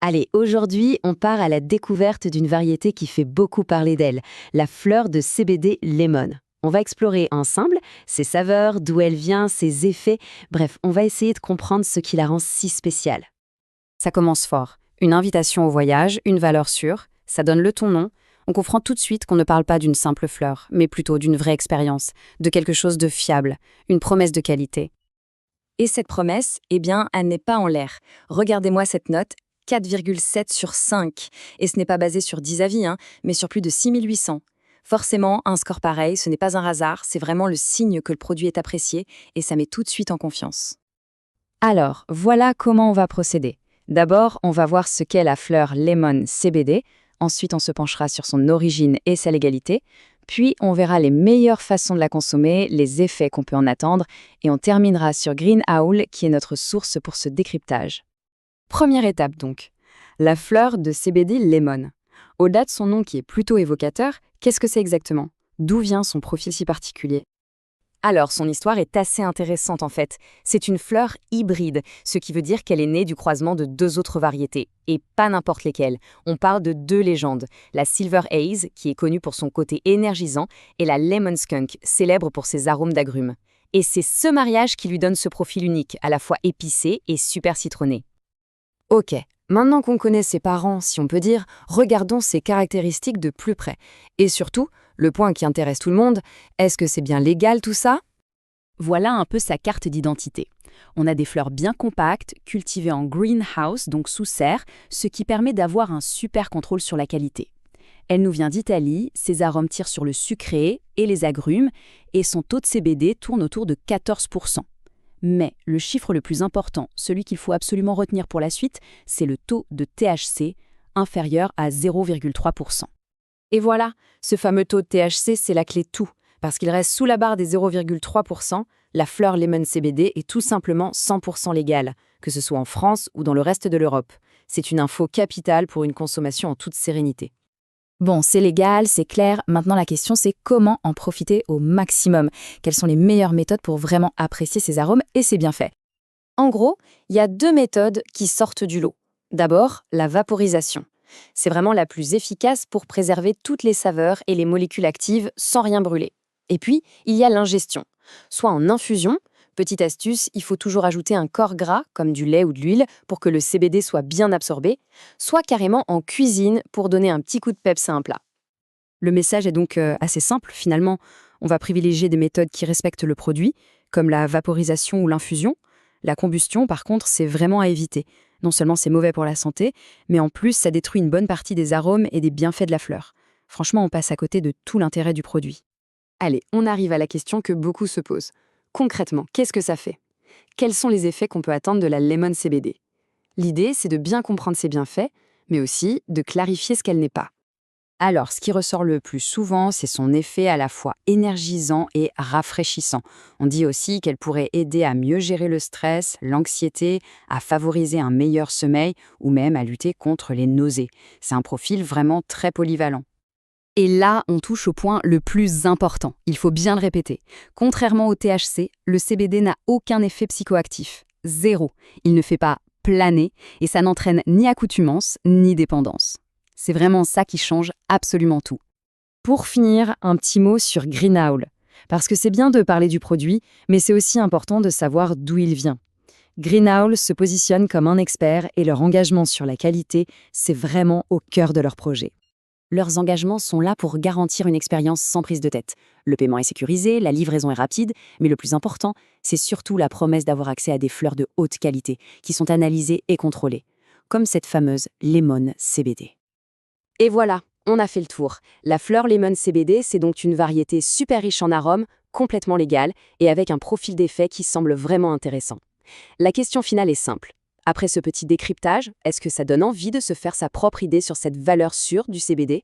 Allez, aujourd'hui, on part à la découverte d'une variété qui fait beaucoup parler d'elle, la fleur de CBD Lemon. On va explorer ensemble ses saveurs, d'où elle vient, ses effets, bref, on va essayer de comprendre ce qui la rend si spéciale. Ça commence fort. Une invitation au voyage, une valeur sûre, ça donne le ton nom. On comprend tout de suite qu'on ne parle pas d'une simple fleur, mais plutôt d'une vraie expérience, de quelque chose de fiable, une promesse de qualité. Et cette promesse, eh bien, elle n'est pas en l'air. Regardez-moi cette note, 4,7 sur 5. Et ce n'est pas basé sur 10 avis, mais sur plus de 6800. Forcément, un score pareil, ce n'est pas un hasard, c'est vraiment le signe que le produit est apprécié et ça met tout de suite en confiance. Alors, voilà comment on va procéder. D'abord, on va voir ce qu'est la fleur Lemon CBD. Ensuite, on se penchera sur son origine et sa légalité. Puis, on verra les meilleures façons de la consommer, les effets qu'on peut en attendre. Et on terminera sur Green Owl, qui est notre source pour ce décryptage. Première étape donc. La fleur de CBD Lemon. Au-delà de son nom qui est plutôt évocateur, qu'est-ce que c'est exactement? D'où vient son profil si particulier? Alors, son histoire est assez intéressante en fait. C'est une fleur hybride, ce qui veut dire qu'elle est née du croisement de deux autres variétés, et pas n'importe lesquelles. On parle de deux légendes, la Silver Haze, qui est connue pour son côté énergisant, et la Lemon Skunk, célèbre pour ses arômes d'agrumes. Et c'est ce mariage qui lui donne ce profil unique, à la fois épicé et super citronné. Ok, maintenant qu'on connaît ses parents, si on peut dire, regardons ses caractéristiques de plus près. Et surtout, le point qui intéresse tout le monde, est-ce que c'est bien légal tout ça? Voilà un peu sa carte d'identité. On a des fleurs bien compactes, cultivées en greenhouse, donc sous serre, ce qui permet d'avoir un super contrôle sur la qualité. Elle nous vient d'Italie, ses arômes tirent sur le sucré et les agrumes, et son taux de CBD tourne autour de 14%. Mais le chiffre le plus important, celui qu'il faut absolument retenir pour la suite, c'est le taux de THC, inférieur à 0,3%. Et voilà, ce fameux taux de THC, c'est la clé de tout. Parce qu'il reste sous la barre des 0,3%, la fleur Lemon CBD est tout simplement 100% légale, que ce soit en France ou dans le reste de l'Europe. C'est une info capitale pour une consommation en toute sérénité. Bon, c'est légal, c'est clair. Maintenant, la question, c'est comment en profiter au maximum? Quelles sont les meilleures méthodes pour vraiment apprécier ces arômes et ses bienfaits? En gros, il y a deux méthodes qui sortent du lot. D'abord, la vaporisation. C'est vraiment la plus efficace pour préserver toutes les saveurs et les molécules actives sans rien brûler. Et puis, il y a l'ingestion. Soit en infusion, petite astuce, il faut toujours ajouter un corps gras, comme du lait ou de l'huile, pour que le CBD soit bien absorbé, soit carrément en cuisine pour donner un petit coup de peps à un plat. Le message est donc assez simple finalement. On va privilégier des méthodes qui respectent le produit, comme la vaporisation ou l'infusion. La combustion, par contre, c'est vraiment à éviter. Non seulement c'est mauvais pour la santé, mais en plus ça détruit une bonne partie des arômes et des bienfaits de la fleur. Franchement, on passe à côté de tout l'intérêt du produit. Allez, on arrive à la question que beaucoup se posent. Concrètement, qu'est-ce que ça fait? Quels sont les effets qu'on peut attendre de la Lemon CBD? L'idée, c'est de bien comprendre ses bienfaits, mais aussi de clarifier ce qu'elle n'est pas. Alors, ce qui ressort le plus souvent, c'est son effet à la fois énergisant et rafraîchissant. On dit aussi qu'elle pourrait aider à mieux gérer le stress, l'anxiété, à favoriser un meilleur sommeil ou même à lutter contre les nausées. C'est un profil vraiment très polyvalent. Et là, on touche au point le plus important. Il faut bien le répéter. Contrairement au THC, le CBD n'a aucun effet psychoactif. Zéro. Il ne fait pas planer et ça n'entraîne ni accoutumance ni dépendance. C'est vraiment ça qui change absolument tout. Pour finir, un petit mot sur Green Owl. Parce que c'est bien de parler du produit, mais c'est aussi important de savoir d'où il vient. Green Owl se positionne comme un expert et leur engagement sur la qualité, c'est vraiment au cœur de leur projet. Leurs engagements sont là pour garantir une expérience sans prise de tête. Le paiement est sécurisé, la livraison est rapide, mais le plus important, c'est surtout la promesse d'avoir accès à des fleurs de haute qualité, qui sont analysées et contrôlées, comme cette fameuse Lemon CBD. Et voilà, on a fait le tour. La fleur Lemon CBD, c'est donc une variété super riche en arômes, complètement légale, et avec un profil d'effet qui semble vraiment intéressant. La question finale est simple. Après ce petit décryptage, est-ce que ça donne envie de se faire sa propre idée sur cette valeur sûre du CBD?